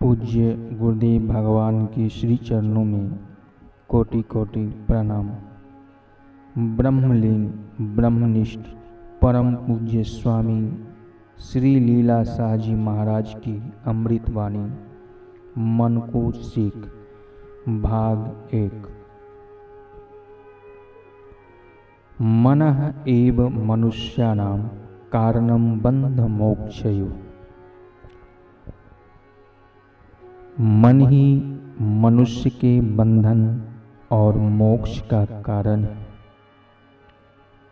पूज्य गुरुदेव भगवान के श्री चरणों में कोटि कोटि प्रणाम। ब्रह्मलीन ब्रह्मनिष्ठ परम पूज्य स्वामी श्री लीला शाह जी महाराज की अमृत वाणी मन को सीख भाग 1। मनः एव मनुष्याणां कारणं बंध मोक्षयो। मन ही मनुष्य के बंधन और मोक्ष का कारण है।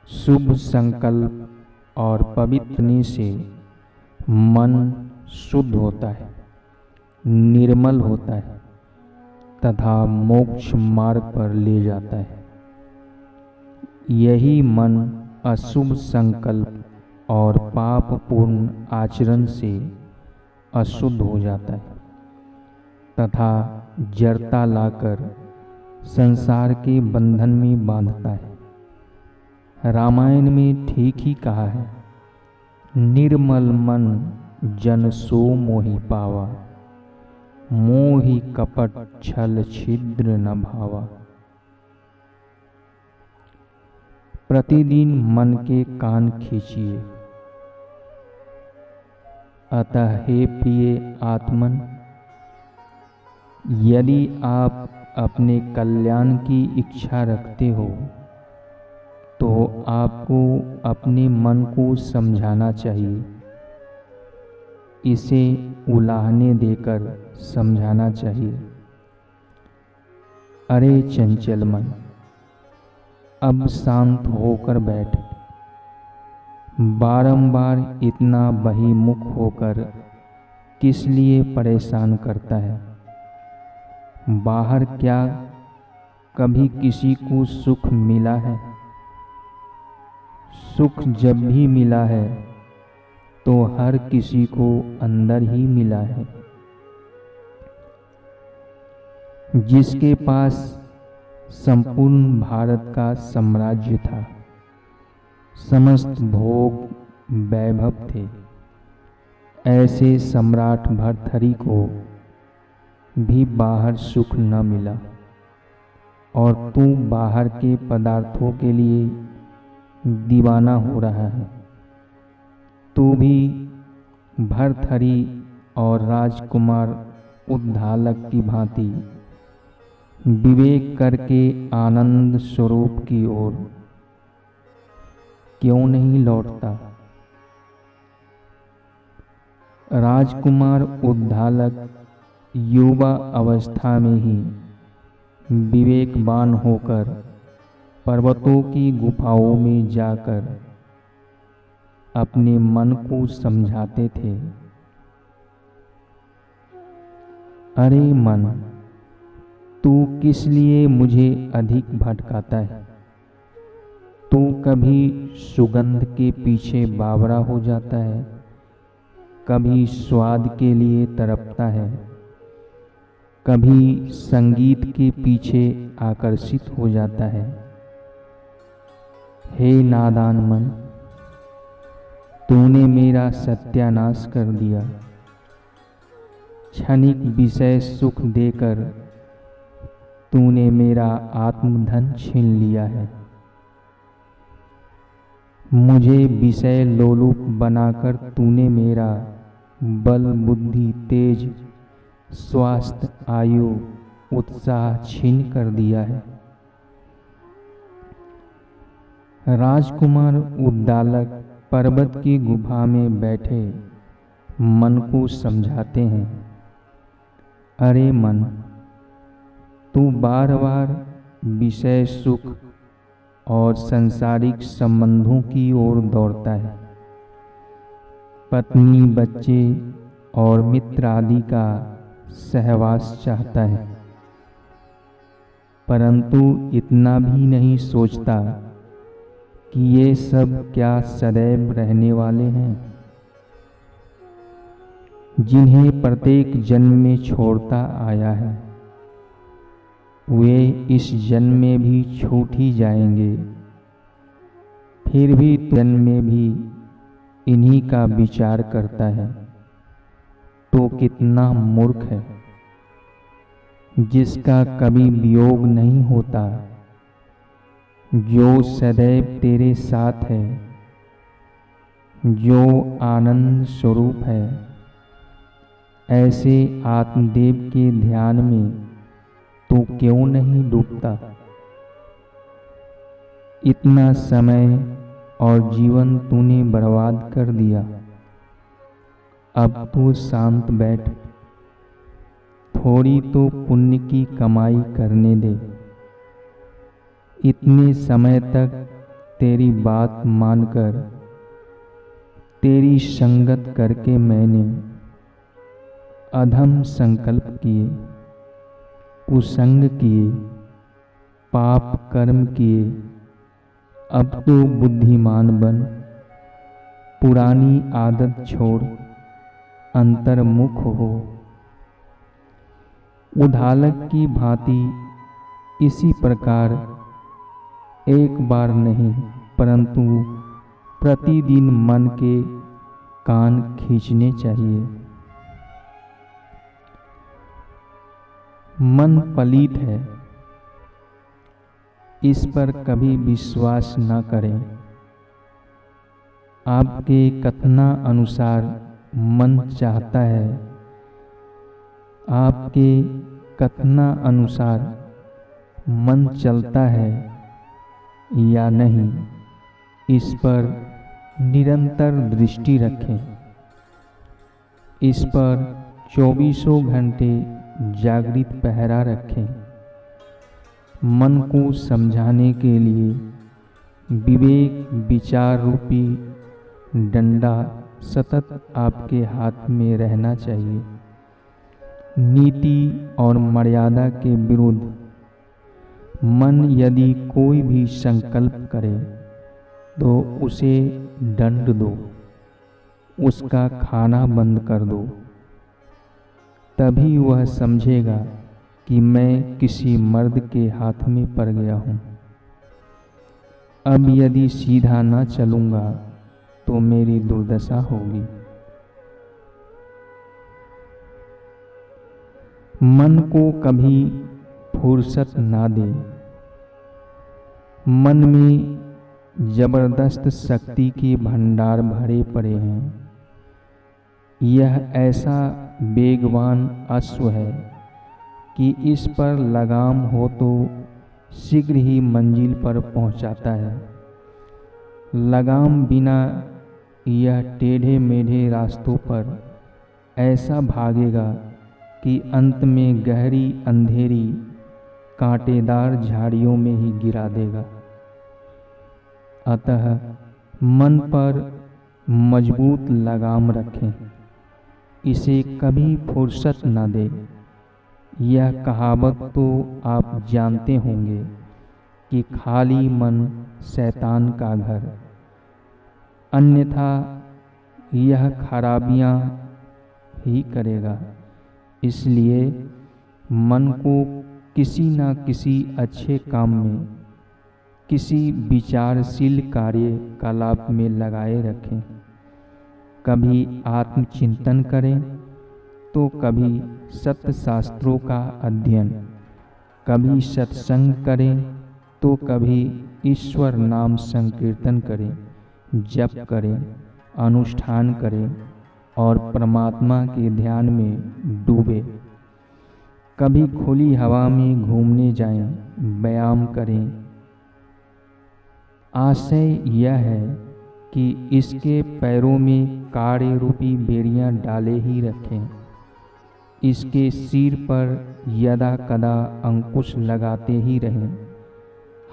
शुभ संकल्प और पवित्रने से मन शुद्ध होता है, निर्मल होता है तथा मोक्ष मार्ग पर ले जाता है। यही मन अशुभ संकल्प और पापपूर्ण आचरण से अशुद्ध हो जाता है तथा जड़ता लाकर संसार के बंधन में बांधता है। रामायण में ठीक ही कहा है, निर्मल मन जन सो मोहि पावा, मोहि कपट छल छिद्र न भावा। प्रतिदिन मन के कान खींचिए। अतः हे प्रिय आत्मन, यदि आप अपने कल्याण की इच्छा रखते हो तो आपको अपने मन को समझाना चाहिए, इसे उलाहने देकर समझाना चाहिए। अरे चंचल मन, अब शांत होकर बैठ। बारंबार इतना बहिर्मुख होकर किस लिए परेशान करता है? बाहर क्या कभी किसी को सुख मिला है? सुख जब भी मिला है तो हर किसी को अंदर ही मिला है। जिसके पास संपूर्ण भारत का साम्राज्य था, समस्त भोग वैभव थे, ऐसे सम्राट भर्तृहरि को भी बाहर सुख न मिला और तू बाहर के पदार्थों के लिए दीवाना हो रहा है। तू भी भर्तृहरि और राजकुमार उद्दालक की भांति विवेक करके आनंद स्वरूप की ओर क्यों नहीं लौटता? राजकुमार उद्दालक युवा अवस्था में ही विवेकवान होकर पर्वतों की गुफाओं में जाकर अपने मन को समझाते थे। अरे मन, तू किस लिए मुझे अधिक भटकाता है? तू कभी सुगंध के पीछे बावरा हो जाता है, कभी स्वाद के लिए तड़पता है, कभी संगीत के पीछे आकर्षित हो जाता है। हे नादान मन, तूने मेरा सत्यानाश कर दिया। क्षणिक विषय सुख देकर तूने मेरा आत्मधन छीन लिया है। मुझे विषय लोलुप बनाकर तूने मेरा बल, बुद्धि, तेज, स्वास्थ्य, आयु, उत्साह छीन कर दिया है। राजकुमार उद्दालक पर्वत की गुफा में बैठे मन को समझाते हैं। अरे मन, तू बार बार विषय सुख और सांसारिक संबंधों की ओर दौड़ता है। पत्नी, बच्चे और मित्र आदि का सहवास चाहता है, परंतु इतना भी नहीं सोचता कि ये सब क्या सदैव रहने वाले हैं, जिन्हें प्रत्येक जन्म में छोड़ता आया है। वे इस जन्म में भी छूट ही जाएंगे, फिर भी जन्म में भी इन्हीं का विचार करता है। तो कितना मूर्ख है, जिसका कभी वियोग नहीं होता, जो सदैव तेरे साथ है, जो आनंद स्वरूप है। ऐसे आत्मदेव के ध्यान में तू क्यों नहीं डूबता? इतना समय और जीवन तूने बर्बाद कर दिया। अब तू शांत बैठ, थोड़ी तो पुण्य की कमाई करने दे। इतने समय तक तेरी बात मानकर, तेरी संगत करके मैंने अधम संकल्प किए, कुसंग किए, पाप कर्म किए। अब तो बुद्धिमान बन, पुरानी आदत छोड़, अंतर्मुख हो। उद्धालक की भांति इसी प्रकार एक बार नहीं परंतु प्रतिदिन मन के कान खींचने चाहिए। मन पलीत है, इस पर कभी विश्वास न करें। आपके कथना अनुसार मन चाहता है, आपके कथना अनुसार मन चलता है या नहीं, इस पर निरंतर दृष्टि रखें। इस पर 24 घंटे जागृत पहरा रखें। मन को समझाने के लिए विवेक विचार रूपी डंडा सतत आपके हाथ में रहना चाहिए। नीति और मर्यादा के विरुद्ध मन यदि कोई भी संकल्प करे तो उसे दंड दो, उसका खाना बंद कर दो। तभी वह समझेगा कि मैं किसी मर्द के हाथ में पड़ गया हूँ। अब यदि सीधा न चलूँगा तो मेरी दुर्दशा होगी। मन को कभी फुर्सत ना दे। मन में जबरदस्त शक्ति के भंडार भरे पड़े हैं। यह ऐसा वेगवान अश्व है कि इस पर लगाम हो तो शीघ्र ही मंजिल पर पहुंचाता है। लगाम बिना यह टेढ़े मेढ़े रास्तों पर ऐसा भागेगा कि अंत में गहरी अंधेरी कांटेदार झाड़ियों में ही गिरा देगा। अतः मन पर मजबूत लगाम रखें, इसे कभी फुर्सत न दे। यह कहावत तो आप जानते होंगे कि खाली मन शैतान का घर, अन्यथा यह खराबियां ही करेगा। इसलिए मन को किसी न किसी अच्छे काम में, किसी विचारशील कार्यकलाप में लगाए रखें। कभी आत्मचिंतन करें तो कभी सत्य शास्त्रों का अध्ययन, कभी सत्संग करें तो कभी ईश्वर नाम संकीर्तन करें, जप करें, अनुष्ठान करें और परमात्मा के ध्यान में डूबे। कभी खुली हवा में घूमने जाएं, व्यायाम करें। आशय यह है कि इसके पैरों में कार्य रूपी बेड़ियां डाले ही रखें। इसके सिर पर यदा कदा अंकुश लगाते ही रहें।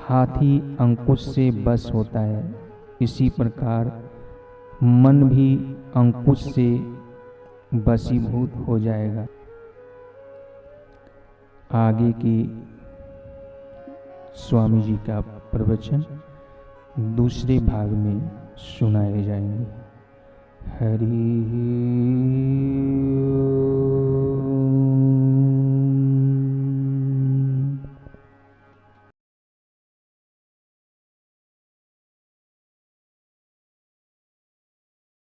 हाथी अंकुश से बस होता है, इसी प्रकार मन भी अंकुश से वशीभूत हो जाएगा। आगे की स्वामी जी का प्रवचन दूसरे भाग में सुनाए जाएंगे। हरि